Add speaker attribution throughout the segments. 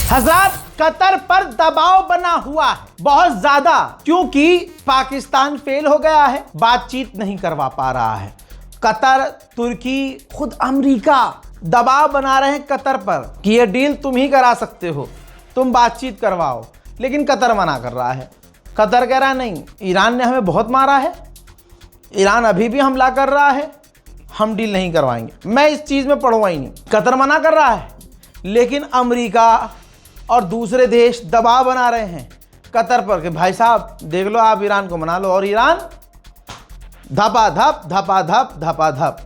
Speaker 1: हजरत, Qatar पर दबाव बना हुआ है बहुत ज्यादा, क्योंकि पाकिस्तान फेल हो गया है, बातचीत नहीं करवा पा रहा है। कतर, तुर्की, खुद अमेरिका दबाव बना रहे हैं कतर पर कि ये डील तुम ही करा सकते हो, तुम बातचीत करवाओ, लेकिन कतर मना कर रहा है। कतर कह रहा है नहीं, ईरान ने हमें बहुत मारा है, ईरान अभी भी हमला कर रहा है, हम डील नहीं करवाएंगे, मैं इस चीज़ में पड़ूंगा ही नहीं। कतर मना कर रहा है, लेकिन अमेरिका और दूसरे देश दबाव बना रहे हैं कतर पर कि भाई साहब देख लो, आप ईरान को मना लो, और ईरान धपाधप धपाधप धपाधप।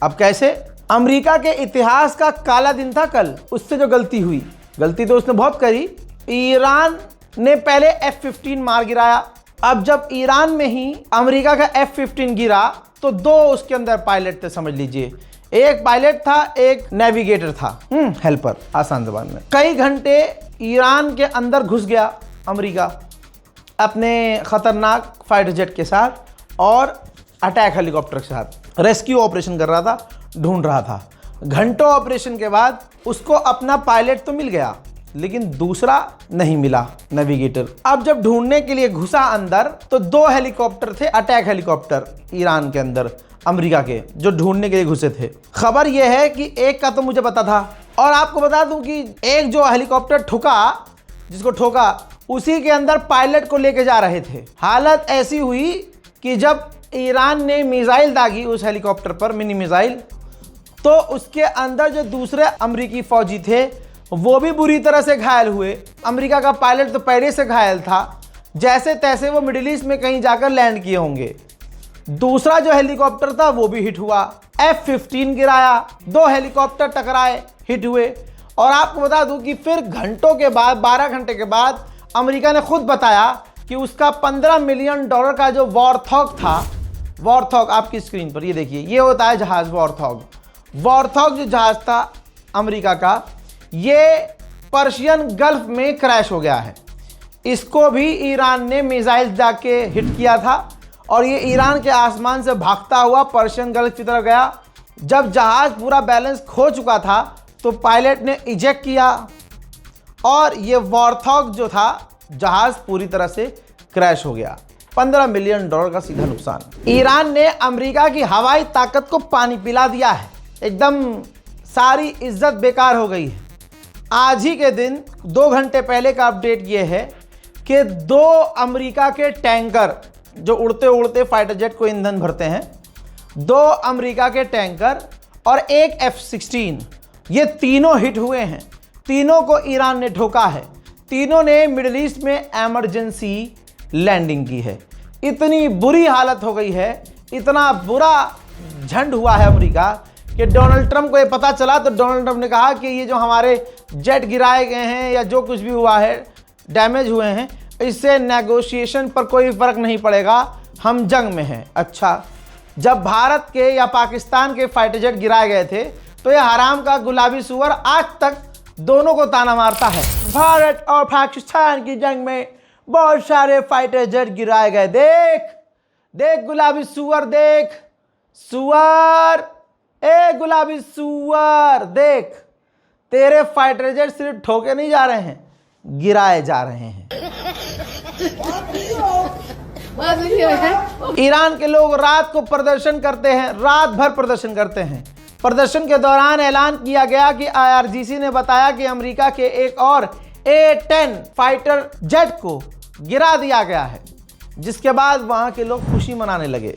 Speaker 1: अब कैसे? अमेरिका के इतिहास का काला दिन था कल, उससे जो गलती हुई, गलती तो उसने बहुत करी। ईरान ने पहले F-15 मार गिराया, अब जब ईरान में ही अमेरिका का F-15 गिरा तो दो उसके अंदर पायलट थे, समझ लीजिए, एक पायलट था, एक नेविगेटर था, हेल्पर, आसान ज़बान में। कई घंटे ईरान के अंदर घुस गया अमेरिका अपने खतरनाक फाइटर जेट के साथ और अटैक हेलीकॉप्टर के साथ, रेस्क्यू ऑपरेशन कर रहा था, ढूंढ रहा था। घंटों ऑपरेशन के बाद उसको अपना पायलट तो मिल गया, लेकिन दूसरा नहीं मिला, नेविगेटर। अब जब ढूंढने के लिए घुसा अंदर तो दो हेलीकॉप्टर थे, अटैक हेलीकॉप्टर ईरान के अंदर, अमेरिका के, जो ढूंढने के लिए घुसे थे। खबर यह है कि एक का तो मुझे पता था, और आपको बता दूं कि एक जो हेलीकॉप्टर ठुका, जिसको ठोका, उसी के अंदर पायलट को लेके जा रहे थे। हालत ऐसी हुई कि जब ईरान ने मिसाइल दागी उस हेलीकॉप्टर पर, मिनी मिसाइल, तो उसके अंदर जो दूसरे अमेरिकी फौजी थे वो भी बुरी तरह से घायल हुए। अमेरिका का पायलट तो पहले से घायल था, जैसे तैसे वो मिडिल ईस्ट में कहीं जाकर लैंड किए होंगे। दूसरा जो हेलीकॉप्टर था वो भी हिट हुआ, F-15 गिराया, दो हेलीकॉप्टर टकराए, हिट हुए। और आपको बता दूं कि फिर घंटों के बाद, 12 घंटे के बाद, अमेरिका ने खुद बताया कि उसका $15 मिलियन का जो वॉरथॉग था, वॉरथॉग आपकी स्क्रीन पर ये देखिए, ये होता है जहाज वॉरथॉग। वॉरथॉग जो जहाज था अमेरिका का, ये पर्शियन गल्फ में क्रैश हो गया है। इसको भी ईरान ने मिसाइल जाके हिट किया था और ये ईरान के आसमान से भागता हुआ पर्शियन गल्फ की तरफ गया। जब जहाज पूरा बैलेंस खो चुका था तो पायलट ने इजेक्ट किया और ये वॉरथॉग जो था जहाज पूरी तरह से क्रैश हो गया। $15 मिलियन का सीधा नुकसान। ईरान ने अमेरिका की हवाई ताकत को पानी पिला दिया है, एकदम सारी इज्जत बेकार हो गई है। आज ही के दिन 2 घंटे पहले का अपडेट ये है कि 2 अमेरिका के टैंकर, जो उड़ते उड़ते फाइटर जेट को ईंधन भरते हैं, 2 अमेरिका के टैंकर और एक F-16, ये तीनों हिट हुए हैं। तीनों को ईरान ने ठोका है, तीनों ने मिडिल ईस्ट में इमरजेंसी लैंडिंग की है। इतनी बुरी हालत हो गई है, इतना बुरा झंड हुआ है अमेरिका कि डोनाल्ड ट्रंप को ये पता चला तो डोनाल्ड ट्रंप ने कहा कि ये जो हमारे जेट गिराए गए हैं या जो कुछ भी हुआ है, डैमेज हुए हैं, इससे नेगोशिएशन पर कोई फर्क नहीं पड़ेगा, हम जंग में हैं। अच्छा, जब भारत के या पाकिस्तान के फाइटर जेट गिराए गए थे तो ये हराम का गुलाबी सुअर आज तक दोनों को ताना मारता है। भारत और पाकिस्तान की जंग में बहुत सारे फाइटर जेट गिराए गए, देख देख गुलाबी सुअर, देख सुअर, ए गुलाबी सुअर, देख तेरे फाइटर जेट सिर्फ ठोके नहीं जा रहे हैं, गिराए जा रहे हैं। ईरान के लोग रात को प्रदर्शन करते हैं, रात भर प्रदर्शन करते हैं। प्रदर्शन के दौरान ऐलान किया गया कि IRGC ने बताया कि अमेरिका के एक और A-10 फाइटर जेट को गिरा दिया गया है, जिसके बाद वहां के लोग खुशी मनाने लगे।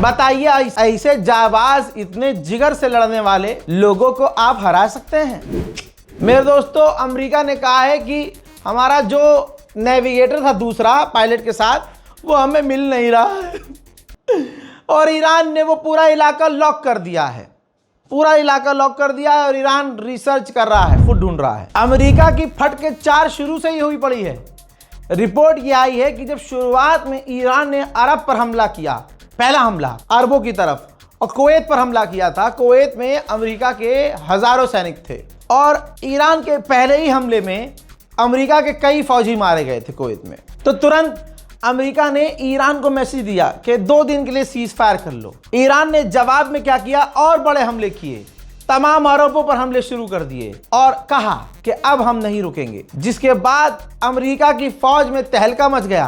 Speaker 1: बताइए, ऐसे जाबाज, इतने जिगर से लड़ने वाले लोगों को आप हरा सकते हैं? मेरे दोस्तों, अमेरिका ने कहा है कि हमारा जो नेविगेटर था दूसरा पायलट के साथ, वो हमें मिल नहीं रहा है और ईरान ने वो पूरा इलाका लॉक कर दिया है, पूरा इलाका लॉक कर दिया है और ईरान रिसर्च कर रहा है, खुद ढूंढ रहा है। अमेरिका की फट के 4 शुरू से ही हुई पड़ी है। रिपोर्ट ये आई है कि जब शुरुआत में ईरान ने अरब पर हमला किया पहला हमला अरबों की तरफ, और कुवैत पर हमला किया था। कुवैत में अमेरिका के हजारों सैनिक थे और ईरान के पहले ही हमले में अमेरिका के कई फौजी मारे गए थे कुवैत में। तो तुरंत अमेरिका ने ईरान को मैसेज दिया कि 2 दिन के लिए सीज फायर कर लो। ईरान ने जवाब में क्या किया, और बड़े हमले किए, तमाम अरबों पर हमले शुरू कर दिए और कहा कि अब हम नहीं रुकेंगे। जिसके बाद अमेरिका की फौज में तहलका मच गया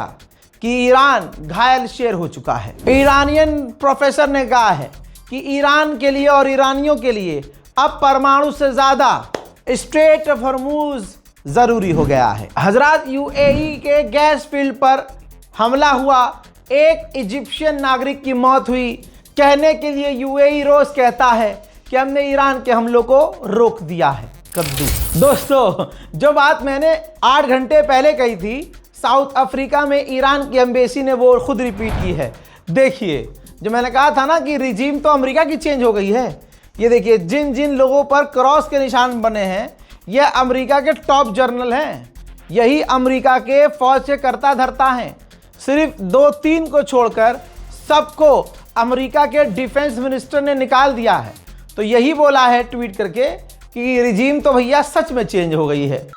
Speaker 1: कि ईरान घायल शेर हो चुका है। ईरानियन प्रोफेसर ने कहा है कि ईरान के लिए और ईरानियों के लिए अब परमाणु से ज्यादा स्ट्रेट ऑफ हॉर्मुज जरूरी हो गया है। हजरत यूएई के गैस फील्ड पर हमला हुआ, एक इजिप्शियन नागरिक की मौत हुई। कहने के लिए यूएई रोज कहता है कि हमने ईरान के हमलों को रोक दिया है। कद्दू। दोस्तों, जो बात मैंने 8 घंटे पहले कही थी, साउथ अफ्रीका में ईरान की एम्बेसी ने वो खुद रिपीट की है। देखिए, जो मैंने कहा था ना कि रिजीम तो अमेरिका की चेंज हो गई है। ये देखिए, जिन जिन लोगों पर क्रॉस के निशान बने हैं, ये अमेरिका के टॉप जर्नल हैं। यही अमेरिका के फौज से करता धरता हैं। सिर्फ 2-3 को छोड़कर सबको अमेरिका के डिफेंस मिनिस्टर ने निकाल दिया है। तो यही बोला है ट्वीट करके कि रिजीम तो भैया सच में चेंज हो गई है।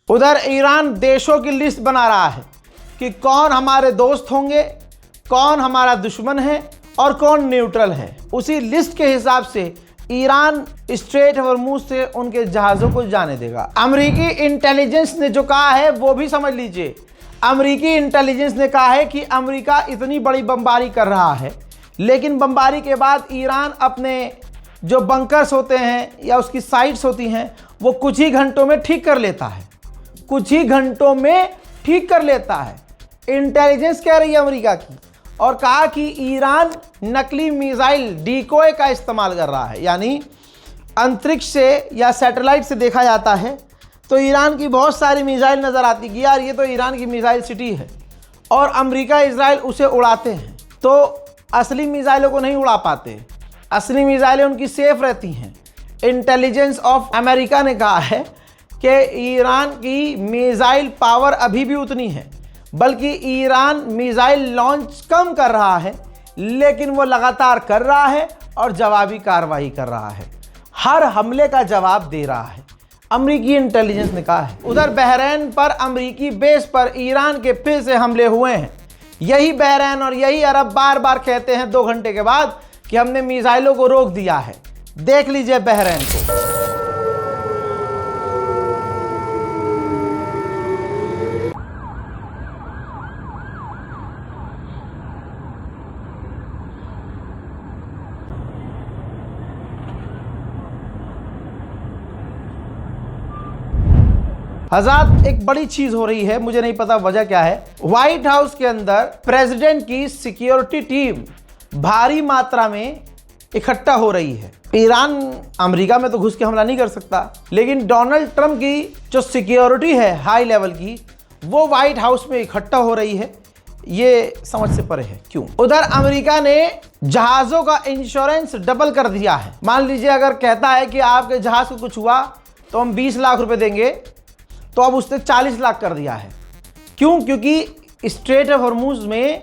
Speaker 1: उधर ईरान देशों की लिस्ट बना रहा है कि कौन हमारे दोस्त होंगे, कौन हमारा दुश्मन है और कौन न्यूट्रल है। उसी लिस्ट के हिसाब से ईरान स्ट्रेट हॉर्मुज से उनके जहाज़ों को जाने देगा। अमेरिकी इंटेलिजेंस ने जो कहा है वो भी समझ लीजिए। अमेरिकी इंटेलिजेंस ने कहा है कि अमेरिका इतनी बड़ी बमबारी कर रहा है, लेकिन बमबारी के बाद ईरान अपने जो बंकर्स होते हैं या उसकी साइट्स होती हैं, वो कुछ ही घंटों में ठीक कर लेता है। कुछ ही घंटों में ठीक कर लेता है, इंटेलिजेंस कह रही है अमेरिका की। और कहा कि ईरान नकली मिसाइल डीकोय का इस्तेमाल कर रहा है, यानी अंतरिक्ष से या सैटेलाइट से देखा जाता है तो ईरान की बहुत सारी मिसाइल नज़र आती कि यार ये तो ईरान की मिसाइल सिटी है, और अमेरिका इजराइल उसे उड़ाते हैं। तो असली मिसाइलों को नहीं उड़ा पाते, असली मिसाइलें उनकी सेफ रहती हैं। इंटेलिजेंस ऑफ अमेरिका ने कहा है कि ईरान की मिसाइल पावर अभी भी उतनी है, बल्कि ईरान मिसाइल लॉन्च कम कर रहा है, लेकिन वो लगातार कर रहा है और जवाबी कार्रवाई कर रहा है, हर हमले का जवाब दे रहा है, अमेरिकी इंटेलिजेंस ने कहा है। उधर बहरीन पर अमेरिकी बेस पर ईरान के फिर से हमले हुए हैं। यही बहरीन और यही अरब बार बार कहते हैं 2 घंटे के बाद कि हमने मिसाइलों को रोक दिया है। देख लीजिए बहरीन को। हज़रात, एक बड़ी चीज हो रही है, मुझे नहीं पता वजह क्या है। व्हाइट हाउस के अंदर प्रेसिडेंट की सिक्योरिटी टीम भारी मात्रा में इकट्ठा हो रही है। ईरान अमेरिका में तो घुस के हमला नहीं कर सकता, लेकिन डोनाल्ड ट्रंप की जो सिक्योरिटी है हाई लेवल की, वो व्हाइट हाउस में इकट्ठा हो रही है। ये समझ से परे है। क्यों? उधर अमेरिका ने जहाज़ों का इंश्योरेंस डबल कर दिया है। मान लीजिए अगर कहता है कि आपके जहाज़ को कुछ हुआ तो हम 20 लाख रुपए देंगे, तो अब उसने 40 लाख कर दिया है। क्यों? क्योंकि स्ट्रेट ऑफ हॉर्मुज में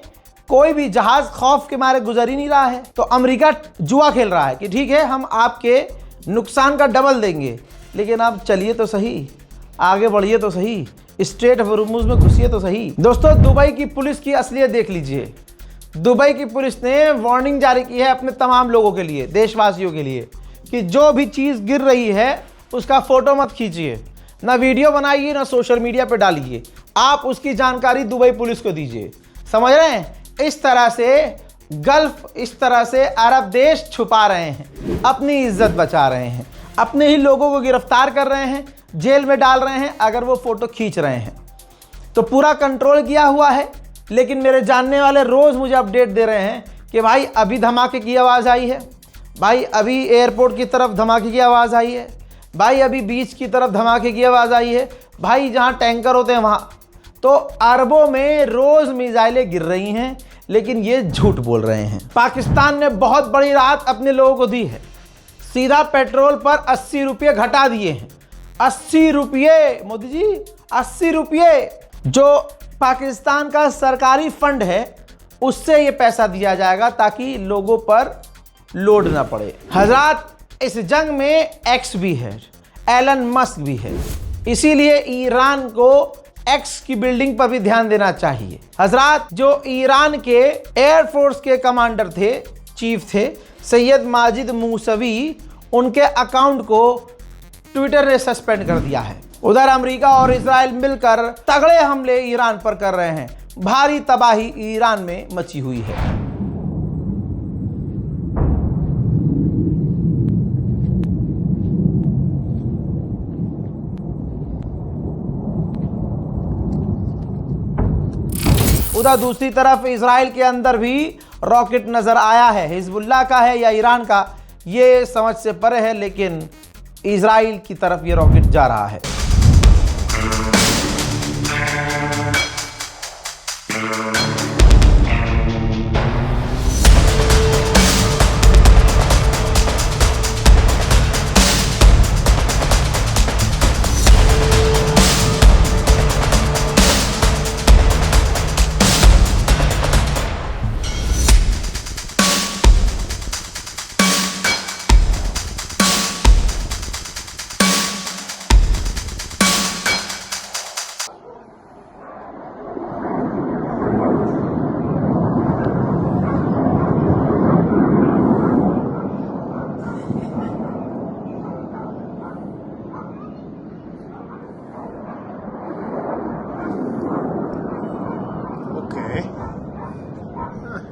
Speaker 1: कोई भी जहाज खौफ के मारे गुजर ही नहीं रहा है। तो अमेरिका जुआ खेल रहा है कि ठीक है, हम आपके नुकसान का डबल देंगे, लेकिन आप चलिए तो सही, आगे बढ़िए तो सही, स्ट्रेट ऑफ हॉर्मुज में घुसिए तो सही। दोस्तों, दुबई की पुलिस की असलियत देख लीजिए। दुबई की पुलिस ने वार्निंग जारी की है अपने तमाम लोगों के लिए, देशवासियों के लिए, कि जो भी चीज़ गिर रही है उसका फोटो मत खींचिए, ना वीडियो बनाइए, ना सोशल मीडिया पे डालिए। आप उसकी जानकारी दुबई पुलिस को दीजिए। समझ रहे हैं? इस तरह से गल्फ, इस तरह से अरब देश छुपा रहे हैं, अपनी इज्जत बचा रहे हैं, अपने ही लोगों को गिरफ्तार कर रहे हैं, जेल में डाल रहे हैं अगर वो फोटो खींच रहे हैं। तो पूरा कंट्रोल किया हुआ है। लेकिन मेरे जानने वाले रोज़ मुझे अपडेट दे रहे हैं कि भाई अभी धमाके की आवाज़ आई है, भाई अभी एयरपोर्ट की तरफ धमाके की आवाज़ आई है, भाई अभी बीच की तरफ धमाके की आवाज़ आई है, भाई जहाँ टैंकर होते हैं वहाँ। तो अरबों में रोज़ मिसाइलें गिर रही हैं, लेकिन ये झूठ बोल रहे हैं। पाकिस्तान ने बहुत बड़ी राहत अपने लोगों को दी है। सीधा पेट्रोल पर 80 रुपये घटा दिए हैं। 80 रुपये मोदी जी, 80 रुपये। जो पाकिस्तान का सरकारी फंड है उससे ये पैसा दिया जाएगा ताकि लोगों पर लोड ना पड़े। हजरात, इस जंग में एक्स भी है, एलन मस्क भी है, इसीलिए ईरान को एक्स की बिल्डिंग पर भी ध्यान देना चाहिए। हजरात, जो ईरान के एयरफोर्स के कमांडर थे, चीफ थे, सैयद माजिद मूसवी, उनके अकाउंट को ट्विटर ने सस्पेंड कर दिया है। उधर अमेरिका और इजराइल मिलकर तगड़े हमले ईरान पर कर रहे हैं। भारी तबाही ईरान में मची हुई है। उधर दूसरी तरफ इजराइल के अंदर भी रॉकेट नजर आया है। हिजबुल्लाह का है या ईरान का, ये समझ से परे है, लेकिन इजराइल की तरफ ये रॉकेट जा रहा है।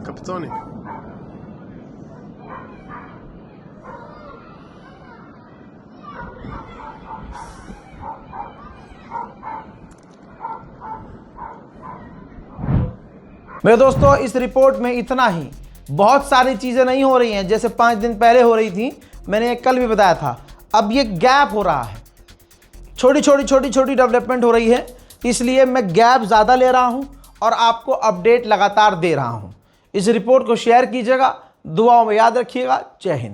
Speaker 2: Capitone.
Speaker 1: मेरे दोस्तों, इस रिपोर्ट में इतना ही। बहुत सारी चीज़ें नहीं हो रही हैं जैसे 5 दिन पहले हो रही थी। मैंने कल भी बताया था। अब ये गैप हो रहा है, छोटी छोटी डेवलपमेंट हो रही है, इसलिए मैं गैप ज़्यादा ले रहा हूं और आपको अपडेट लगातार दे रहा हूं। इस रिपोर्ट को शेयर कीजिएगा, दुआओं में याद रखिएगा। जय हिंद।